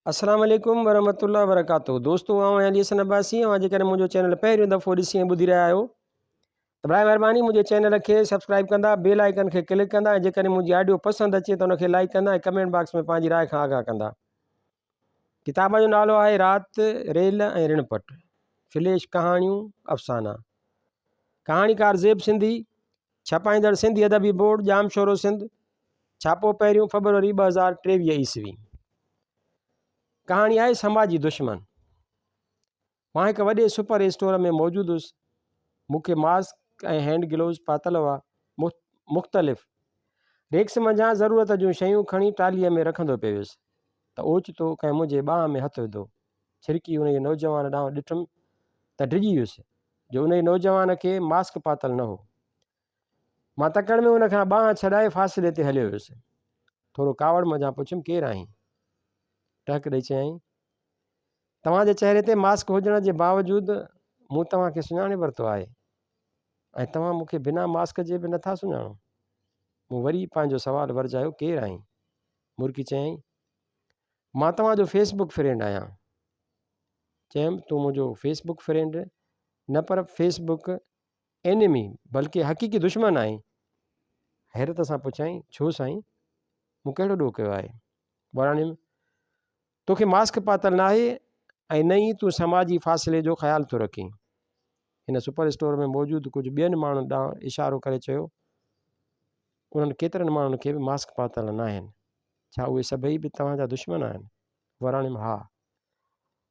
अस्सलाम वालेकुम वरहमतुल्लाहि वबरकातुहू। दोस्तों आऊं अली हसन अब्बासी ऐं जेकॾहिं मुंहिंजो चैनल पहिरियों दफ़ो ॾिसी ऐं ॿुधी रहिया आहियो त ॿराए महिरबानी मुंहिंजे चैनल खे सब्सक्राइब कंदा, बेल आइकन खे क्लिक कंदा ऐं जेकॾहिं मुंहिंजी ऑडियो पसंदि अचे त उनखे लाइक कंदा ऐं कमेंट बॉक्स में पंहिंजी राय खां आगाह कंदा। किताब जो नालो आहे राति रेल ऐं ऋणपट, फिलेश कहाणियूं अफ़साना। कहाणीकार ज़ेब सिंधी, छपाईंदड़ सिंधी अदबी बोर्ड, जाम शोरो सिंध, छापो पहिरियों फरवरी 2023 ईस्वी। कहाणी आहे समाजी दुश्मन। मां हिकु वॾे सुपर स्टोर में मौजूदु हुउसि। मूंखे मास्क ऐं हैंड ग्लोव्स पातल हुआ। मुख़्तलिफ़ रेक्स मंझां ज़रूरत जूं शयूं खणी ट्रालीअ में रखंदो पियो हुयुसि त ओचितो कंहिं मुंहिंजे ॿाह में हथु विधो। छिरकी उन नौजवान ॾांहुं ॾिठुमि त डिॼी वियुसि जो उन नौजवान खे मास्क पातल न हो। मां तकड़ में उन खां ॿाह छॾाए फ़ासिले ते हलियो वियुसि। थोरो कावड़ मंझां पुछियुमि केरु आहीं? टहक ॾेई चयईं, तव्हांजे चहिरे ते मास्क हुजण जे बावजूदि मूं तव्हांखे सुञाणे वरितो आहे ऐं तव्हां मूंखे बिना मास्क जे बि नथा सुञाणो। मूं वरी पंहिंजो सुवालु वरजायो, केरु आहीं? मुर्की चयईं, मां तव्हांजो फेसबुक फ्रेंड आहियां। चयुमि, तूं मुंहिंजो फेसबुक फ्रेंड न पर फेसबुक एनिमी बल्कि हक़ीक़ी दुश्मन आहीं। हैरत सां पुछाईं, छो साईं, मूं कहिड़ो ॾोह कयो आहे? बराणियुमि, तोखे मास्क पातल न आहे ऐं न ई तूं समाजी फ़ासिले जो ख़्यालु थो रखीं। हिन सुपर स्टोर में मौजूदु कुझु ॿियनि माण्हुनि ॾांहुं इशारो करे चयो, उन्हनि केतिरनि माण्हुनि खे बि मास्क पातल न आहिनि। छा उहे सभई बि तव्हांजा दुश्मन आहिनि? वराणियुमि, हा।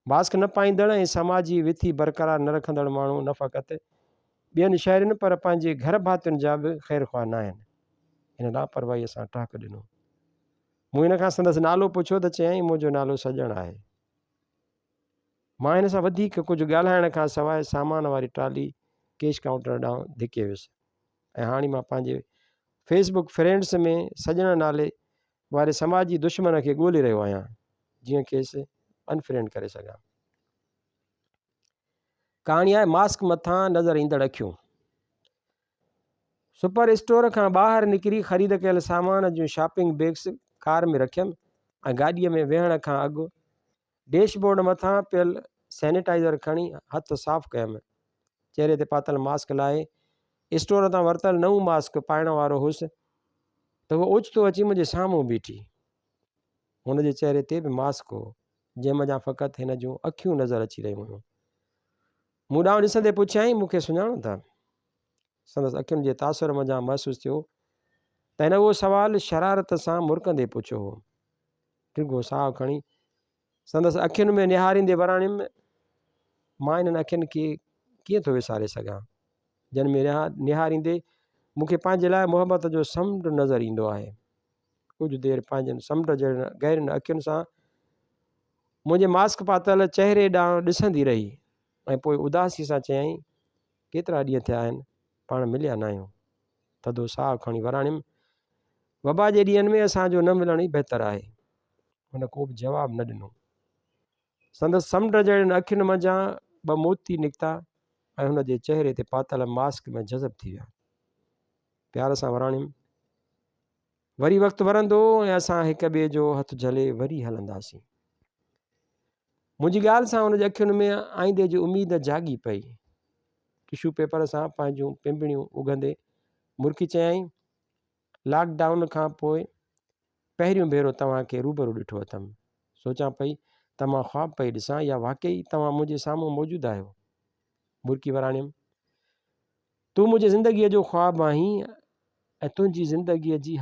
मास्क न पाईंदड़ ऐं समाजी विथी बरक़रार न रखंदड़ माण्हू न फ़क़ति ॿियनि शहरनि पर पंहिंजे घर भातियुनि जा बि ख़ैरख़्वाह न आहिनि। हिन लापरवाहीअ सां टहक ॾिनो। मूं हिन खां संदसि नालो पुछियो त चयईं, मुंहिंजो नालो सजण आहे। मां हिन सां वधीक कुझु ॻाल्हाइण खां सवाइ सामान वारी ट्राली कैश काउंटर ॾांहुं धिके वियुसि ऐं हाणे मां पंहिंजे फेसबुक फ्रेंड्स में सजण नाले वारे समाजी दुश्मन खे ॻोल्हे रहियो आहियां, जीअं खेसि अनफ्रेंड करे सघां। कहाणी आहे मास्क मथां नज़र ईंदड़ अखियूं। सुपर स्टोर खां ॿाहिरि निकिरी ख़रीद कयल सामान जूं शॉपिंग बैग्स कार में रखियमि ऐं गाॾीअ में वेहण खां अॻु डैशबोर्ड मथां पियल सैनिटाइज़र खणी हथ साफ़ु कयमि। चहिरे ते पातल मास्क लाइ स्टोर तां वरितल नऊं मास्क पाइण वारो हुउसि त उहो ओचितो अची मुंहिंजे साम्हूं बीठी। हुन जे चहिरे ते बि मास्क हो, जंहिं मथां फ़क़ति हिन जूं अखियूं नज़र अची रहियूं हुयूं। मूं ॾांहुं ॾिसंदे पुछियईं, मूंखे सुञाणो था? संदसि अखियुनि जे तासुर मञां महसूसु थियो त हिन उहो सुवालु शरारत सां मुरकंदे पुछियो हो। टिघो साहु खणी संदसि अखियुनि में निहारींदे वराणियुमि, मां हिननि अखियुनि खे कीअं थो विसारे सघां, जिन में निहारींदे मूंखे पंहिंजे लाइ मुहबत जो समुंड नज़र ईंदो आहे। कुझु देरि पंहिंजनि समुंड जहिड़नि गहरनि अखियुनि सां मुंहिंजे मास्क पातल चहिरे ॾांहुं ॾिसंदी रही ऐं पोइ उदासी सां चयईं, केतिरा ॾींहं थिया आहिनि पाण मिलिया न आहियूं। थधो साहु खणी वराणियुमि, वबा जे ॾींहंनि में असांजो न मिलण ई बहितरु आहे। हुन को बि जवाबु न ॾिनो। संदसि समुंड जहिड़नि अखियुनि मंझां ॿ मोती निकिता ऐं हुन जे चहिरे ते पातल मास्क में जज़ब थी विया। प्यार सां वराणियुमि, वरी वक़्तु वरंदो ऐं असां हिक ॿिए जो हथु झले वरी हलंदासीं। मुंहिंजी ॻाल्हि सां हुन जे अखियुनि में आईंदे जी उमेद जागी पई। टिशू पेपर सां पंहिंजूं पिंपड़ियूं उघंदे मुर्की चयईं, लॉकडाउन खां पोइ पहिरियों भेरो तव्हांखे रूबरू ॾिठो अथमि। सोचां पई त मां ख़्वाबु पई ॾिसां या वाक़ई तव्हां मुंहिंजे साम्हूं मौजूदु आहियो। मुर्की वराणियुमि, तूं मुंहिंजी ज़िंदगीअ जो ख़्वाबु आहीं ऐं तुंहिंजी ज़िंदगीअ जी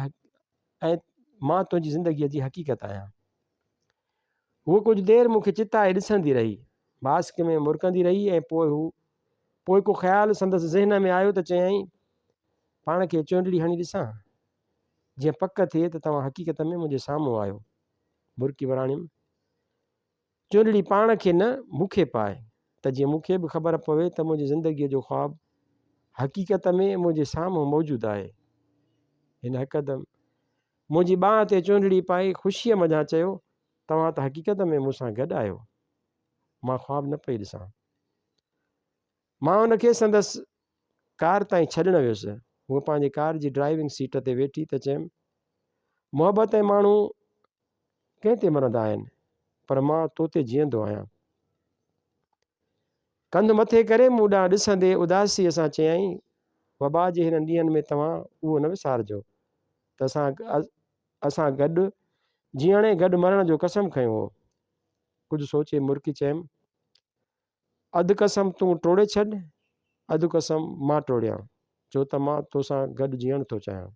ऐं मां तुंहिंजी ज़िंदगीअ जी हक़ीक़त आहियां। हूअ कुझु देरि मूंखे चिताए ॾिसंदी रही, मास्क में मुरकंदी रही ऐं पोइ को ख़्यालु संदसि ज़हन में आयो त चयईं, पाण खे चुंडड़ी हणी ॾिसां, जीअं पक थिए त तव्हां हक़ीक़त में मुंहिंजे साम्हूं आहियो। मुर्की वराणियुमि, चुंडड़ी पाण खे न मूंखे पाए त जीअं मूंखे बि ख़बर पवे त मुंहिंजी ज़िंदगीअ जो ख़्वाबु हक़ीक़त में मुंहिंजे साम्हूं मौजूदु आहे। हिन हिकदमि मुंहिंजी ॿाह ते चुंडड़ी पाए ख़ुशीअ मञां चयो, तव्हां त हक़ीक़त में मूंसां गॾु आहियो। मां ख़्वाबु न पई ॾिसां। मां हुनखे संदसि कार ताईं छॾणु वियुसि। हूअ पंहिंजी कार जी ड्राइविंग सीट ते वेठी त चयमि, मुहबत ऐं माण्हू कंहिं ते मरंदा आहिनि, पर मां तो ते जीअंदो आहियां। कंधु मथे करे मूं ॾांहुं ॾिसंदे उदासीअ सां चयईं, वबा जे हिन ॾींहंनि में तव्हां उहो न विसारिजो त असां गॾु जीअण ऐं गॾु मरण जो कसम खयूं हो। कुझु सोचे मुर्की चयुमि, अधु कसम तूं टोड़े छॾ, अधु कसम मां टोड़ियां, छो त मां तोसां गॾु जीअण थो चाहियां।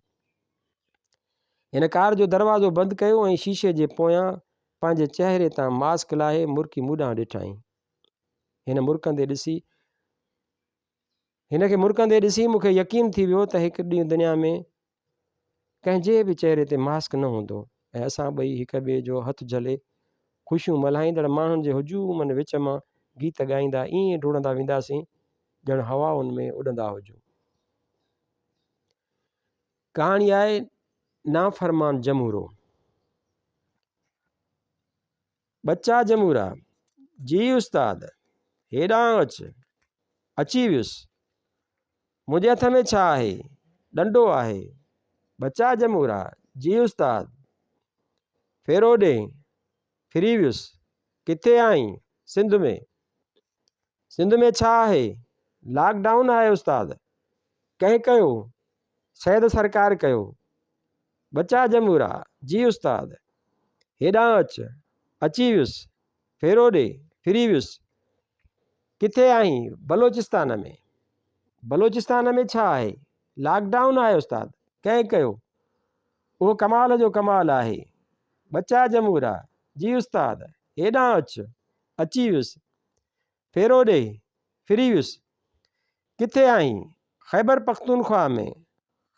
हिन कार जो दरवाज़ो बंदि कयो ऐं शीशे जे पोयां पंहिंजे चहिरे तां मास्क लाहे मुर्की मूं ॾांहुं ॾिठाई। हिन खे मुरकंदे ॾिसी मूंखे यकीन थी वियो त हिकु ॾींहुं दुनिया में कंहिंजे बि चहिरे ते मास्क न हूंदो ऐं असां ॿई हिक ॿिए जो हथु झले ख़ुशियूं मल्हाईंदड़ माण्हुनि जे हुजूमनि विच मां गीत ॻाईंदा ईअं डुड़ंदा वेंदासीं ॼण हवाउनि में उॾंदा हुजूं। कहाणी आहे नाफ़रमान जमूरो। बच्चा जमूरा, जी उस्ताद, हेॾां अची वियुसि, मुंहिंजे हथ में छा आहे, डंडो आहे। बच्चा जमूरा, जी उस्ताद, फेरो ॾे, फिरी वियुसि, किथे आहीं, सिंध में। सिंध में छा आहे, लॉकडाउन आहे उस्ताद। कंहिं कयो, सैद सरकार कयो। बच्चा जमूरा, जी उस्ताद, हेॾां अची वियुसि, फेरो ॾे, फिरी वियुसि, किथे आहीं, बलोचिस्तान में। बलोचिस्तान में छा आहे, लॉकडाउन आहे उस्ताद। कंहिं कयो, उहो कमाल जो कमाल आहे। बच्चा जमूरा, जी उस्ताद, हेॾां अची वियुसि, फेरो ॾे, फिरी वियुसि, किथे आहीं, ख़ैबर पख्तूनख्वा में।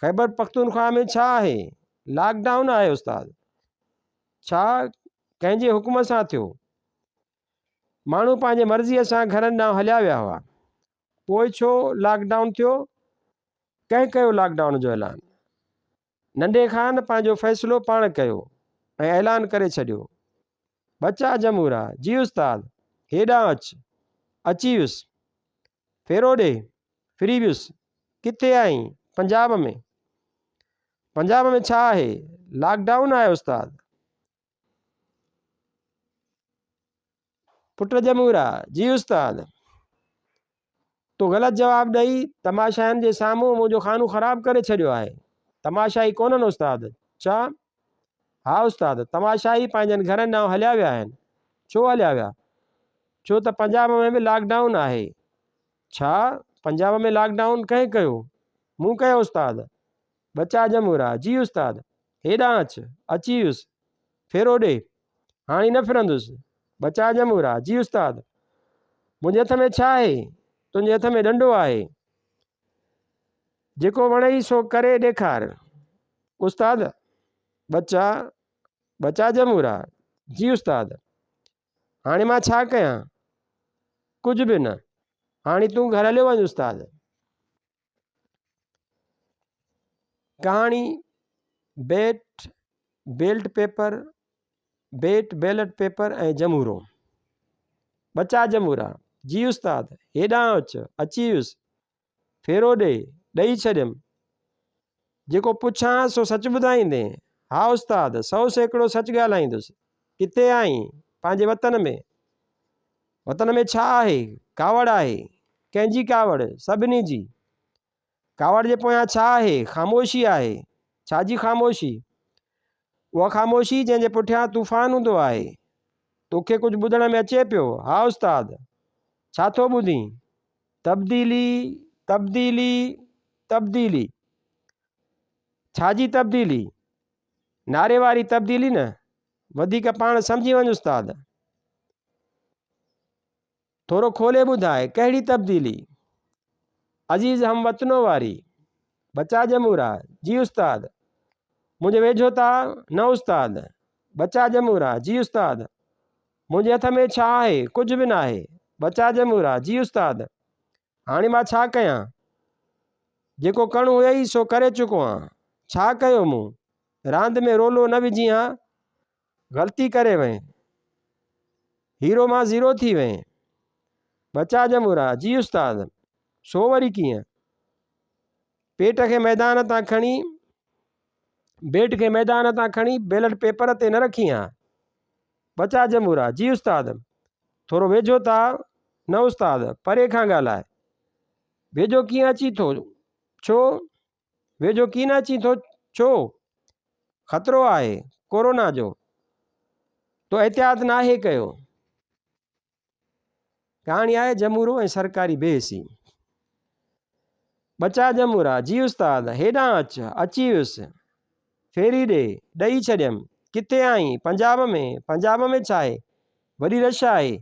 ख़ैबर पख्तूनख्वा में छा आहे, लॉकडाउन आहे उस्ताद। छा कंहिंजे हुकुम सां थियो, माण्हू पंहिंजे मर्ज़ीअ सां घरनि ॾांहुं हलिया विया हुआ, पोइ छो लॉकडाउन थियो। कंहिं कयो लॉकडाउन जो ऐलान। नंढे खान पंहिंजो फ़ैसिलो पाण कयो ऐं ऐलान करे छॾियो। बच्चा जमूरा, जी उस्ताद, हेॾां अची वियुसि, फेरो ॾे, फिरी वियुसि, किथे आहीं, पंजाब में। पंजाब में छा आहे, लॉकडाउन आहे उस्ताद। पुट जमूरा, जी उस्ताद, तो ग़लति जवाबु ॾेई तमाशाइनि जे साम्हूं मुंहिंजो खानो ख़राबु करे छॾियो आहे। तमाशाई कोन्हनि उस्ताद। छा, हा उस्ताद, तमाशाई पंहिंजनि घरनि ॾांहुं हलिया विया आहिनि। छो हलिया विया, छो त पंजाब में बि लॉकडाउन आहे। छा, पंजाब में लॉकडाउन कंहिं कयो, मूं कयो उस्ताद। बच्चा जमूरा, जी उस्ताद, हेॾां अची वियुसि, फेरो ॾे, हाणे न फिरंदुसि। बच्चा जमूरा, जी उस्ताद, मुंहिंजे हथ में छा आहे, तुंहिंजे हथ में डंडो आहे। जेको वणई सो करे ॾेखार उस्ताद। बच्चा जमूरा, जी उस्ताद, हाणे मां छा कयां, कुझु बि न, हाणे तूं घर हलियो वञ उस्ताद। कहाणी बैलेट पेपर ऐं जमूरो। बच्चा जमूरा, जी उस्ताद, हेॾां अची वियुसि, फेरो ॾेई छॾियमि। जेको पुछां सो सच ॿुधाईंदे। हा उस्ताद, 100% सच ॻाल्हाईंदुसि। किथे आहीं, पंहिंजे वतन में। वतन में छा आहे, कावड़ आहे। कंहिंजी कावड़, सभिनी जी। कावड़ जे पोयां छा आहे, ख़ामोशी आहे। छाजी ख़ामोशी, उहा ख़ामोशी जंहिंजे पुठियां तूफ़ान हूंदो आहे। तोखे कुझु ॿुधण में अचे पियो, हा उस्ताद। छा थो ॿुधी, तब्दीली तब्दीली तब्दीली। छाजी तब्दीली, नारे वारी तब्दीली न, वधीक पाण सम्झी वञ उस्ताद। थोरो खोले ॿुधाए, कहिड़ी तब्दीली। अज़ीज़ हमवतनो वारी। बच्चा जमूरा, जी उस्ताद, मुंहिंजे वेझो था न उस्ताद। बच्चा जमूरा, जी उस्ताद, मुंहिंजे हथ में छा आहे, कुझु बि न आहे। बच्चा जमूरा, जी उस्ताद, हाणे मां छा कयां। जेको करिणो हुयो ई सो करे चुको आहियां। छा कयो मूं, रांदि में रोलो न विझी हां, ग़लती करे वएं, हीरो मां ज़ीरो थी वएं। बच्चा जमूरा, जी उस्ताद, सो वरी कीअं। बैट खे मैदान तां खणी बैलेट पेपर ते न रखी हां। बचा जमूरा जी उस्ताद थोरो वेझो था न उस्ताद परे खां ॻाल्हाए वेझो कीअं अची थो छो वेझो कीअं न अची थो छो ख़तरो आहे कोरोना जो तो एहतियात नाहे कयो। कहाणी आहे जमूरो ऐं सरकारी बेहसी। बचा जमूरा जी उस्ताद हेॾां अची वियुसि फेरी ॾेई छॾियमि किथे आई पंजाब में छा आहे वॾी रश आहे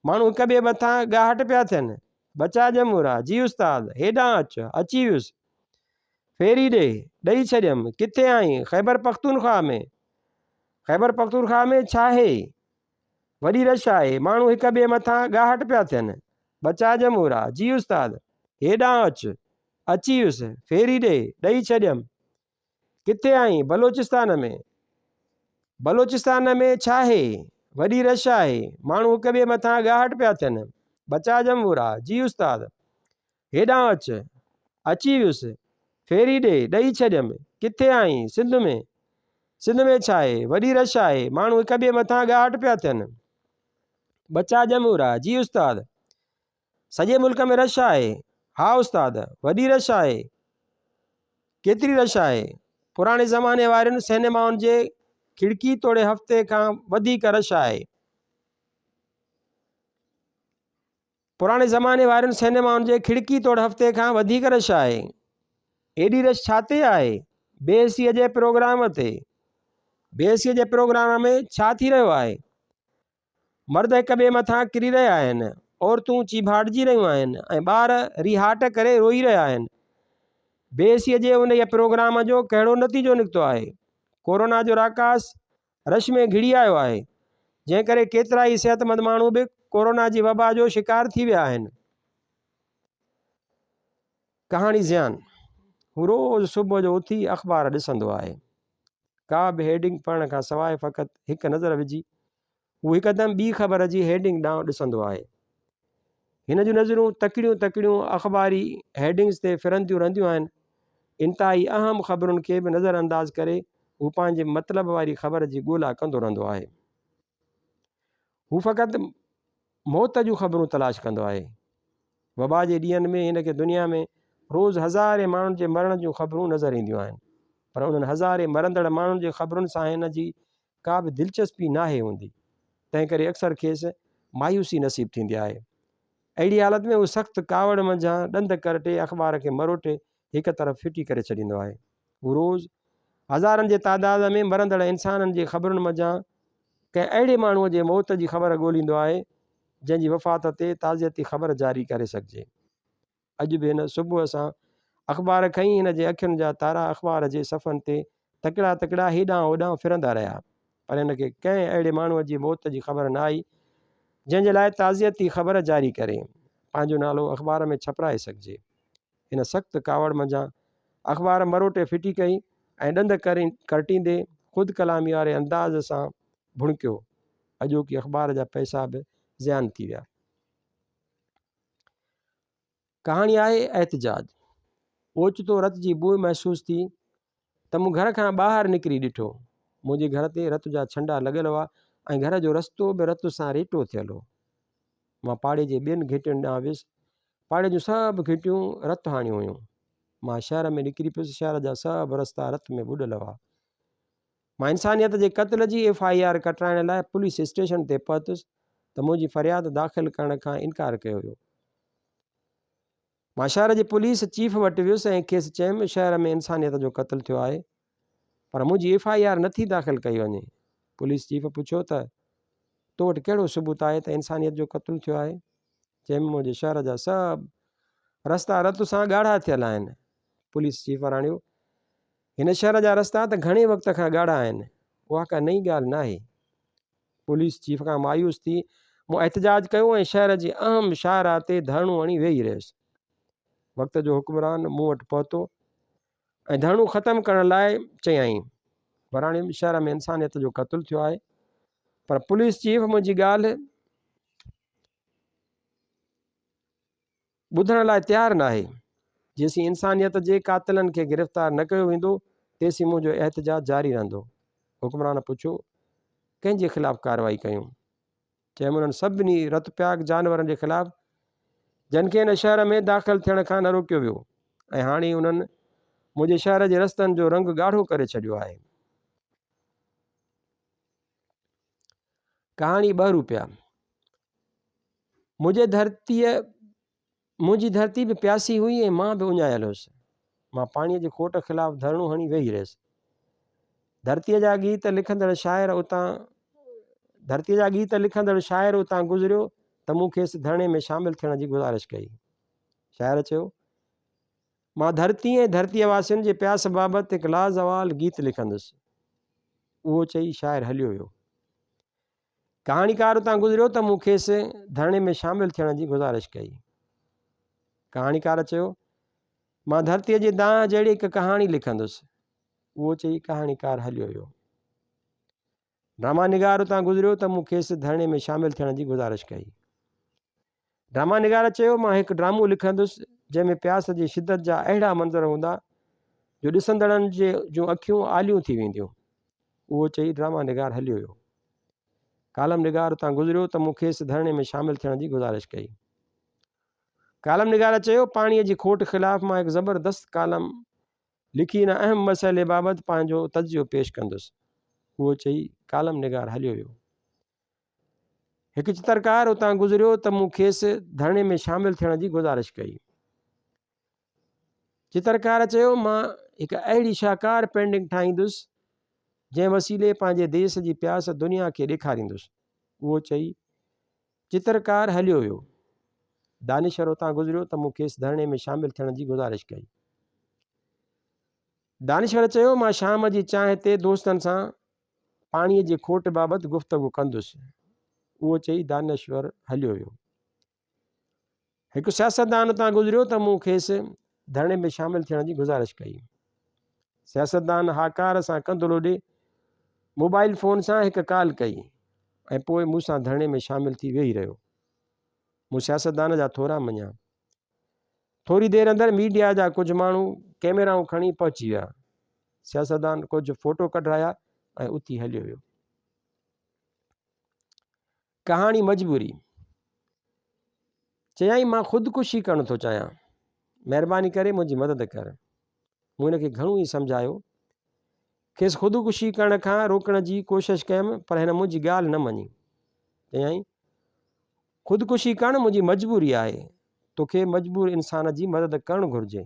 माण्हू हिक ॿिए मथां ॻाहट पिया थियनि। बचा जमूरा जी उस्ताद हेॾां अची वियुसि फेरी ॾेई छॾियमि किथे आई ख़ैबर पख्तूनख्वा में छा आहे वॾी रश आहे माण्हू हिक ॿिए मथां ॻाहट पिया थियनि। बचा जमूरा जी उस्ताद हेॾां अची वियुसि फेरी ॾेई छॾियमि किथे आई बलोचिस्तान में छा आहे वॾी रश आहे माण्हू हिक ॿिए मथां ॻाहट पिया थियनि। बचा जमूरा जी उस्ताद हेॾां अची वियुसि फेरी ॾेई छॾियमि किथे आई सिंध में छा आहे वॾी रश आहे माण्हू हिक ॿिए मथां ॻाहट पिया थियनि। बचा जमूरा जी उस्ताद सॼे मुल्क में रश आहे हा उस्ताद वॾी रश आहे केतिरी रश आहे पुराणे ज़माने वारनि सिनेमाउनि जे खिड़की तोड़े हफ़्ते खां वधीक रश आहे पुराणे ज़माने वारनि सिनेमाउनि जे खिड़की तोड़ हफ़्ते खां वधीक रश आहे। एॾी रश छा ते आहे बेहसीअ जे प्रोग्राम ते बेहसीअ जे प्रोग्राम में छा थी रहियो आहे मर्द हिक ॿिए मथां किरी रहिया आहिनि औरतूं चीभाड़जी रहियूं आहिनि ऐं ॿार रिहाट करे रोई रहिया आहिनि। बेहसीअ जे उन प्रोग्राम जो कहिड़ो नतीजो निकितो आहे कोरोना जो राकास रश में घिड़ी आयो आहे जंहिं करे केतिरा ई सिहतमंद माण्हू बि कोरोना जी वबा जो शिकार थी विया आहिनि। कहाणी ज़ियान हू रोज़ सुबुह जो उथी अख़बार ॾिसंदो आहे का बि हेडिंग पढ़ण खां सवाइ फ़क़ति हिकु नज़र विझी हू हिकदमि ॿी ख़बर जी हेडिंग ॾांहुं ॾिसंदो आहे। हिन जूं नज़रूं तकिड़ियूं अख़बारी हेडिंग्स ते फिरंदियूं रहंदियूं आहिनि। इंतिहाई अहम ख़बरुनि खे बि नज़रअंदाज़ करे हू पंहिंजे मतिलब वारी ख़बर जी ॻोल्हा कंदो रहंदो आहे। हू फ़क़ति मौत जूं ख़बरूं तलाश कंदो आहे। वबा जे ॾींहंनि में हिन खे दुनिया में रोज़ हज़ारे माण्हुनि जे मरण जूं ख़बरूं नज़र ईंदियूं आहिनि पर उन्हनि हज़ारे मरंदड़ माण्हुनि जे ख़बरुनि सां हिन जी का बि दिलचस्पी नाहे हूंदी तंहिं करे अक्सर खेसि मायूसी नसीब थींदी आहे। अहिड़ी हालत में हू सख़्तु कावड़ मंझां ॾंद करटे अख़बार खे मरोटे हिक तरफ़ फिटी करे छॾींदो आहे। हू रोज़ हज़ारनि जे तादाद में मरंदड़ इंसाननि जी ख़बरुनि मंझां कंहिं अहिड़े माण्हूअ जे मौत जी ख़बर ॻोल्हींदो आहे जंहिंजी वफ़ात ते ताज़ियती ख़बर जारी करे सघिजे। अॼु बि हिन सुबुह सां अख़बार खईं हिन जे अखियुनि जा तारा अख़बार जे सफ़नि ते तकिड़ा हेॾां होॾां फिरंदा रहिया पर हिन खे कंहिं अहिड़े माण्हूअ जी मौत जी ख़बर न आई जंहिंजे लाइ ताज़ियती ख़बर जारी करे पंहिंजो नालो अख़बार में छपाए सघिजे। हिन सख़्तु कावड़ मंझां अख़बार मरोटे फिटी कई ऐं ॾंद करटींदे ख़ुदि कलामी वारे अंदाज़ सां भुणकियो अॼोकी अख़बार जा पैसा बि ज़ियान थी विया। कहाणी आहे एहतिजाज। ओचितो रत जी बूइ महसूस थी त मूं घर खां ॿाहिरि निकिरी ॾिठो मुंहिंजे घर ते रत जा छंडा लॻियल हुआ ऐं घर जो रस्तो बि रत सां रेटो थियल हो। मां पाड़े जे ॿियनि घिटियुनि ॾांहुं वियुसि पाड़े जूं सभु घिटियूं रत हाणियूं हुयूं। मां शहर में निकिरी पियुसि शहर जा सभु रस्ता रत में ॿुॾल हुआ। मां इंसानियत जे क़त्ल जी FIR कटाइण लाइ पुलिस स्टेशन ते पहुतुसि त मुंहिंजी फ़रियाद दाख़िल करण खां इनकार कयो वियो। मां शहर जे पुलिस चीफ वटि वियुसि ऐं खेसि चयुमि शहर में इंसानियत जो क़त्ल थियो आहे पर मुंहिंजी FIR नथी दाख़िल कई वञे। पुलिस चीफ पुछियो त तो वटि कहिड़ो सबूत आहे त इंसानियत जो क़त्ल थियो आहे। चयुमि मुंहिंजे शहर जा सभु रस्ता रत सां ॻाढ़ा थियल आहिनि। पुलिस चीफ वराणियो हिन शहर जा रस्ता त घणे वक़्त खां ॻाढ़ा आहिनि उहा का नई ॻाल्हि न आहे। पुलिस चीफ खां मायूस थी मूं एहतिजाज कयो ऐं शहर जे अहम शाहराह ते धरणो हणी वेही रहियुसि। वक़्त जो हुक्मरान मूं वटि पहुतो ऐं धरणो ख़तमु करण लाइ चयाईं वराणी शहर में इंसानियत जो क़त्ल थियो आहे पर पुलिस चीफ मुंहिंजी ॻाल्हि ॿुधण लाइ तयारु न आहे। जेसीं इंसानियत जे कातिलनि खे गिरफ़्तार न कयो वेंदो तेसीं मुंहिंजो एहतिजाज जारी रहंदो। हुक्मरान पुछियो कंहिंजे ख़िलाफ़ु कार्रवाई कयूं। चयमि उन्हनि सभिनी रतप्याग जानवरनि जे ख़िलाफ़ु जिन खे हिन शहर में दाख़िल थियण खां न रोकियो वियो ऐं हाणे उन्हनि मुंहिंजे शहर जे रस्तनि जो रंग ॻाढ़ो करे छॾियो आहे। कहाणी 2 रुपया। मुंहिंजी धरती बि प्यासी हुई ऐं मां बि उञायल हुअसि। मां पाणीअ जे खोट ख़िलाफ़ु धरणो हणी वेही रहियसि। धरतीअ जा गीत लिखंदड़ शाइर उतां गुज़रियो त मूं खेसि धरणे में शामिलु थियण जी गुज़ारिश कई। शाइर चयो, मां धरती ऐं धरतीअ वासियुनि जे प्यास बाबति हिकु लाज़वाल गीत लिखंदुसि। उहो चई शाइर हलियो वियो। कहाणीकार उतां गुज़रियो त मूं खेसि धरणे में शामिलु थियण जी गुज़ारिश कई। कहाणीकार चयो, मां धरतीअ जे दांह जहिड़ी हिकु कहाणी लिखंदुसि। उहो चई कहाणीकार हलियो वियो। ड्रामा निगार उतां गुज़रियो त मूं खेसि धरणे में शामिलु थियण जी गुज़ारिश कई। ड्रामा निगार चयो, मां हिकु ड्रामो लिखंदुसि जंहिंमें प्यास जी शिदत जा अहिड़ा मंज़र हूंदा जो ॾिसंदड़नि जूं अखियूं आलियूं थी वेंदियूं। उहो चई ड्रामा निगार हलियो वियो। कालम निगार उतां गुज़रियो त मूं खेसि धरणे में शामिलु थियण जी गुज़ारिश कई। कालम निगार चयो, पाणीअ जी खोट ख़िलाफ़ु मां हिकु ज़बरदस्त कालम लिखी हिन अहम मसइले बाबति पंहिंजो तजियो पेश कंदुसि। उहो चई कालम निगार हलियो वियो। हिकु चित्रकार उतां गुज़रियो त मूं खेसि धरणे में शामिलु थियण जी गुज़ारिश कई। चित्रकार चयो, मां हिकु अहिड़ी शाहकार पेंटिंग ठाहींदुसि जंहिं वसीले पंहिंजे देश जी प्यास दुनिया खे ॾेखारींदुसि। उहो चई चित्रकार हलियो वियो। दानिशवर उतां गुज़रियो त मूं खेसि धरणे में शामिलु थियण जी गुज़ारिश कई। दानिशवर चयो, मां शाम जी चांहि ते दोस्तनि सां पाणीअ जी खोट बाबति गुफ़्तगू कंदुसि। उहो चई दानिशवर हलियो वियो। हिकु सियासतदान उतां गुज़रियो त मूं खेसि धरणे में शामिलु थियण जी गुज़ारिश कई। सियासतदान हाकार सां कंदुलो ॾे मोबाइल फ़ोन सां हिकु कॉल कई ऐं पोइ मूंसां धरणे में शामिलु थी वेही रहियो। मूं सियासतदान जा थोरा मञिया। थोरी देरि अंदरि मीडिया जा कुझु माण्हू कैमराऊं खणी पहुची विया। सियासतदान कुझु फ़ोटो कढाया ऐं उथी हलियो वियो। कहाणी मजबूरी। चयाईं, मां ख़ुदकुशी करणु थो चाहियां, महिरबानी करे मुंहिंजी मदद कर। मूं हिनखे घणो ई सम्झायो, खेसि ख़ुदकुशी करण खां रोकण जी कोशिशि कयमि, पर हिन मुंहिंजी ॻाल्हि न मञी। चयाईं, ख़ुदकुशी करणु मुंहिंजी मजबूरी आहे। तोखे मजबूर इंसान जी मदद करणु घुरिजे।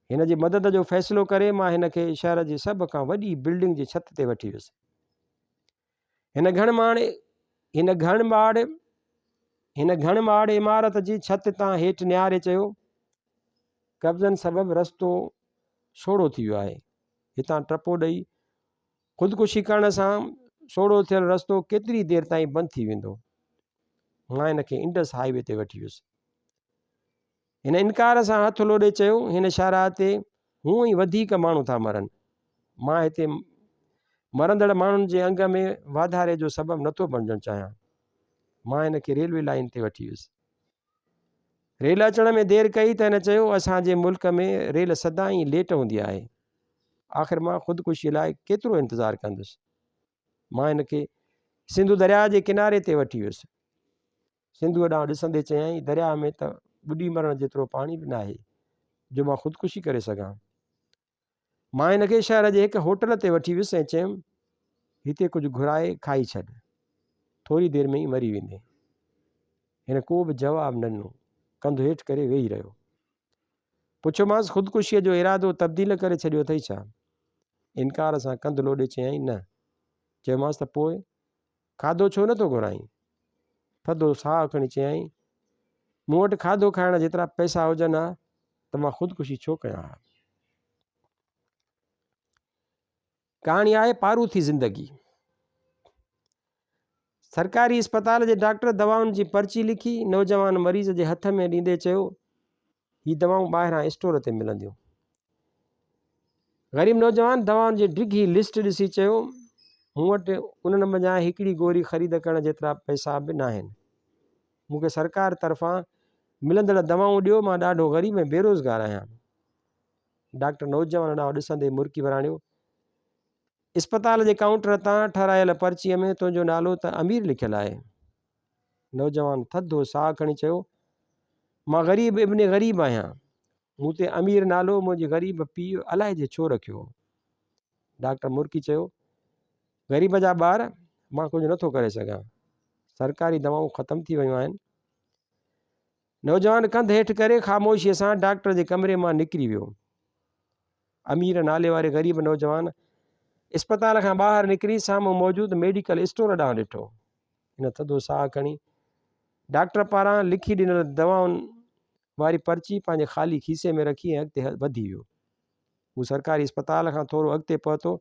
हिन जी मदद जो फ़ैसिलो करे मां हिन खे शहर जी सभ खां वॾी बिल्डिंग जी छत ते वठी वियुसि। हिन घण माड़ इमारत जी छत तां हेठि निहारे चयो, कब्ज़नि सबबि रस्तो सोढ़ो थी वियो आहे। हितां टपो ॾेई ख़ुदकुशी करण सां सोढ़ो थियल रस्तो केतिरी देरि ताईं बंदि थी वेंदो। मां हिन खे इंडस हाईवे ते वठी वियुसि। हिन इनकार सां हथु लोॾे चयो, हिन शाहराह ते हूअं ई वधीक माण्हू था मरनि। मां हिते मरंदड़ माण्हुनि जे अंग में वाधारे जो सबबु नथो बणिजणु चाहियां। मां हिन खे रेलवे लाइन ते वठी वियुसि। रेल अचण में देरि कई त हिन चयो, असांजे मुल्क में रेल सदाईं लेट हूंदी आहे। आख़िर मां ख़ुदकुशीअ लाइ केतिरो इंतज़ारु कंदुसि। मां हिन खे सिंधु दरिया जे किनारे ते वठी वियुसि। सिंधुअ ॾांहुं ॾिसंदे चयाईं, दरिया में त ॿुॾी मरण जेतिरो पाणी बि न आहे जो मां ख़ुदकुशी करे सघां। मां हिन खे शहर जे हिकु होटल ते वठी वियुसि ऐं चयुमि, हिते कुझु घुराए खाई छॾ, थोरी देरि में ई मरी वेंदे। हिन को बि जवाबु न ॾिनो, कंधु हेठि करे वेही रहियो। पुछियोमांसि, ख़ुदकुशीअ जो इरादो तब्दील करे छॾियो अथई छा? इनकार सां कंधु लोॾे चयाईं, न। चयोमांसि, त पोइ खाधो छो नथो घुराईं? थधो साहु खणी चयाईं, मूं वटि खाधो खाइण जेतिरा पैसा हुजनि हा त मां ख़ुदकुशी छो कयां हा। कहाणी आहे पारूथी ज़िंदगी। सरकारी अस्पताल जे डॉक्टर दवाउनि जी पर्ची लिखी नौजवान मरीज़ जे हथ में ॾींदे चयो, ही दवाऊं ॿाहिरां स्टोर ते मिलंदियूं। ग़रीब नौजवान दवाउनि जी डिघी लिस्ट ॾिसी चयो, मूं वटि उन्हनि मंझां हिकिड़ी गोरी ख़रीद करण जेतिरा पैसा बि न आहिनि। मूंखे सरकार तरफ़ां मिलंदड़ दवाऊं ॾियो, मां ॾाढो ग़रीब ऐं बेरोज़गार आहियां। डॉक्टर नौजवान ॾांहुं ॾिसंदे मुरकी वराणियो, इस्पताल जे काउंटर तां ठारायल पर्चीअ में तुंहिंजो नालो त अमीर लिखियलु आहे। नौजवान थधो साह खणी चयो, मां ग़रीब इब्न ग़रीब आहियां, मूं ते अमीर नालो मुंहिंजे ग़रीब पीउ अलाए जे छो रखियो। डॉक्टर मुर्की चयो, ग़रीब जा ॿार, मां कुझु नथो करे सघां, सरकारी दवाऊं ख़तमु थी वियूं आहिनि। नौजवान कंध हेठि करे ख़ामोशीअ सां डॉक्टर जे कमरे मां निकिरी वियो। अमीर नाले वारे ग़रीब नौजवान इस्पताल खां ॿाहिरि निकिरी साम्हूं मौजूदु मेडिकल स्टोर ॾांहुं ॾिठो। हिन थधो साह खणी डॉक्टर पारां लिखी ॾिनल दवाउनि वारी पर्ची पंहिंजे ख़ाली खीसे में रखी ऐं अॻिते वधी वियो। हू सरकारी इस्पताल खां थोरो अॻिते पहुतो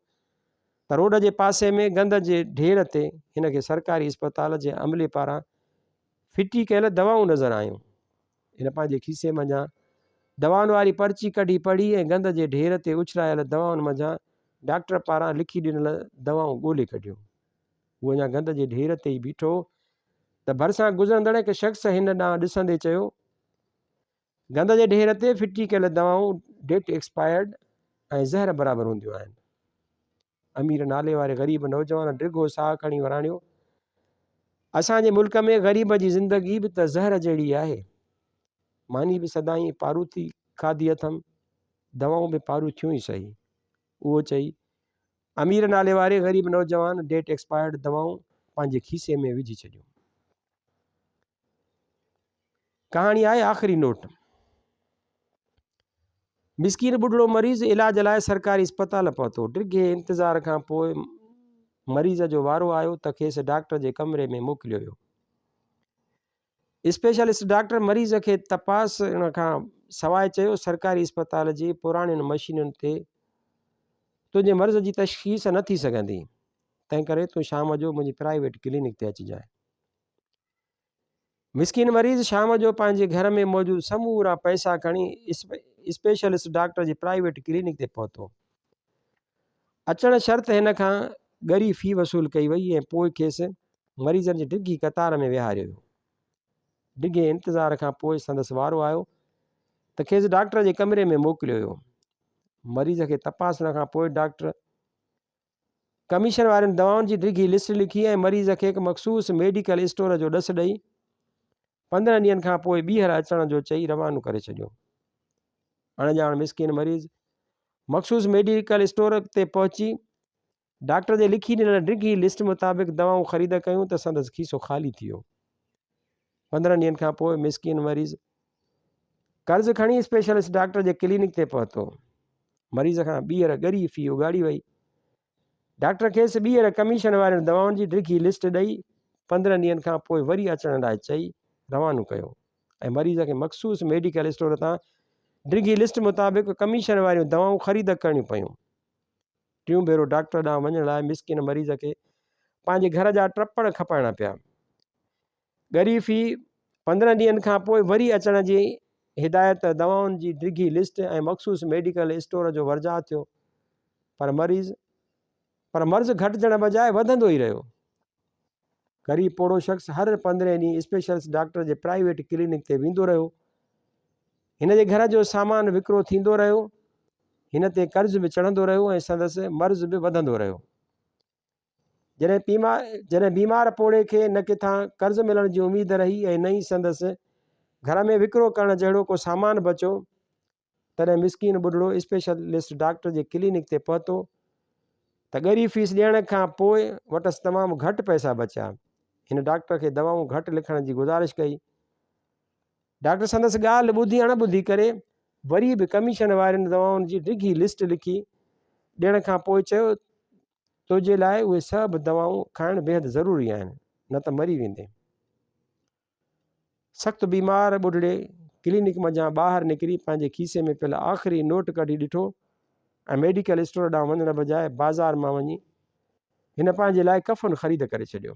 त रोड जे पासे में गंद जे ढेर ते हिन खे सरकारी इस्पताल जे अमले पारां फिटी कयल दवाऊं नज़र आयूं। हिन पंहिंजे खीसे मंझां दवाउनि वारी पर्ची कढी पढ़ी ऐं गंद जे ढेर ते उछरायल दवाउनि मंझां डॉक्टर पारां लिखी ॾिनल दवाऊं ॻोल्हे कढियूं। उहो अञा गंद जे ढेर ते ई बीठो त भरिसां गुज़रंदड़ हिकु शख़्स हिन ॾांहुं ॾिसंदे चयो, गंद जे ढेर ते फिटी कयल दवाऊं डेट एक्सपायर्ड ऐं ज़हर बराबरि हूंदियूं आहिनि। अमीर नाले वारे ग़रीब नौजवान डिघो साह खणी वराणियो, असांजे मुल्क में ग़रीब जी ज़िंदगी बि त ज़हर जहिड़ी आहे। मानी बि सदाईं पारूथी खाधी अथमि, दवाऊं बि पारूथियूं ई सही। उहो चई अमीर नाले वारे ग़रीब नौजवान डेट एक्सपायर्ड दवाऊं पंहिंजे खीसे में विझी छॾियूं। कहाणी आहे आख़िरी नोट। मिस्कीन बुढ़ड़ो मरीज़ इलाज लाइ सरकारी इस्पताल पहुतो। डिघे इंतज़ार खां पोइ मरीज़ जो वारो आयो त खेसि डॉक्टर जे कमरे में मोकिलियो वियो। स्पेशलिस्ट डॉक्टर मरीज़ खे तपासण खां सवाइ चयो, सरकारी इस्पताल जी पुराणियुनि मशीनुनि ते तुंहिंजे मर्ज़ जी तशख़ीस न थी सघंदी, तंहिं करे तूं शाम जो मुंहिंजी प्राइवेट क्लिनिक ते अचिजांइ। मिस्कीन मरीज़ शाम जो पंहिंजे घर में मौजूदु समूरा पैसा खणी स्पेशलिस्ट डॉक्टर जी प्राइवेट क्लिनिक ते पहुतो। अचणु शर्त हिन खां ॻरी फ़ी वसूल कई वई ऐं पोइ खेसि मरीज़नि जी डिघी कतार में विहारियो वियो। डिघे इंतज़ार खां पोइ संदसि वारो आयो त खेसि डॉक्टर जे कमरे में मोकिलियो वियो। मरीज़ खे तपासण खां पोइ डॉक्टर कमीशन वारनि दवाउनि जी डिघी लिस्ट लिखी ऐं मरीज़ खे हिकु मख़सूस मेडिकल स्टोर जो ॾसु ॾेई 15 ॾींहंनि खां पोइ ॿीहर अचण जो चई रवानो करे छॾियो। अणॼाण मिस्किन मरीज़ मख़सूस मेडिकल स्टोर ते पहुची डॉक्टर जे लिखी ॾिनल डिघी लिस्ट मुताबिक़ दवाऊं ख़रीद कयूं त संदसि खीसो ख़ाली थी वियो। 15 ॾींहंनि खां पोइ मिस्किन मरीज़ कर्ज़ु खणी स्पेशलिस्ट डॉक्टर जे क्लिनिक ते पहुतो। मरीज़ खां ॿीहर ॻरी फ़ी उगाड़ी वई। डॉक्टर खेसि ॿीहर कमीशन वारनि दवाउनि जी डिघी लिस्ट ॾेई 15 ॾींहंनि खां पोइ वरी अचण लाइ चई रवानो कयो ऐं मरीज़ खे मख़सूस मेडिकल स्टोर तां डिघी लिस्ट मुताबिक़ कमीशन वारियूं दवाऊं ख़रीद करणियूं पयूं। टियों भेरो डॉक्टर ॾांहुं वञण लाइ मिस्किन मरीज़ खे पंहिंजे घर जा ट्रपड़ खपाइणा पिया। ॻरी फ़ी 15 ॾींहंनि खां पोइ वरी अचण जी हिदायत दवाउनि जी डिघी लिस्ट ऐं मख़सूस मेडिकल स्टोर जो वर्जा थियो, पर मर्ज़ घटिजण बजाए वधंदो ई रहियो। ग़रीब पोड़ो शख़्स हर 15 ॾींहं स्पेशलिस्ट डॉक्टर जे प्राइवेट क्लिनिक ते वेंदो रहियो। हिन जे घर जो सामान विकिरो थींदो रहियो, हिन ते कर्ज़ बि चढ़ंदो रहियो ऐं संदसि मर्ज़ बि वधंदो रहियो। जॾहिं बीमार पोड़े खे न किथां कर्ज़ मिलण जी उमेदु रही ऐं न ई संदसि घर में विकिरो करण जहिड़ो को सामान बचियो, तॾहिं मिस्कीन बुढ़ड़ो स्पेशलिस्ट डॉक्टर जे क्लिनिक ते पहुतो त ॻरी फ़ीस ॾियण खां पोइ वटसि तमामु घटि पैसा बचिया। हिन डॉक्टर खे दवाऊं घटि लिखण जी गुज़ारिश कई। डॉक्टर संदसि ॻाल्हि ॿुधी अणॿुधी करे वरी बि कमीशन वारनि दवाउनि जी डिघी लिस्ट लिखी ॾियण खां पोइ चयो, तुंहिंजे लाइ उहे सभु दवाऊं खाइणु बेहदि ज़रूरी आहिनि, न त मरी वेंदे। सख़्तु बीमार बुढ़ड़े क्लिनिक मंझां ॿाहिरि निकिरी पंहिंजे खीसे में पियल आख़िरी नोट कढी ॾिठो ऐं मेडिकल स्टोर ॾांहुं वञण बजाए बाज़ार मां वञी हिन पंहिंजे लाइ कफ़न ख़रीद करे छॾियो।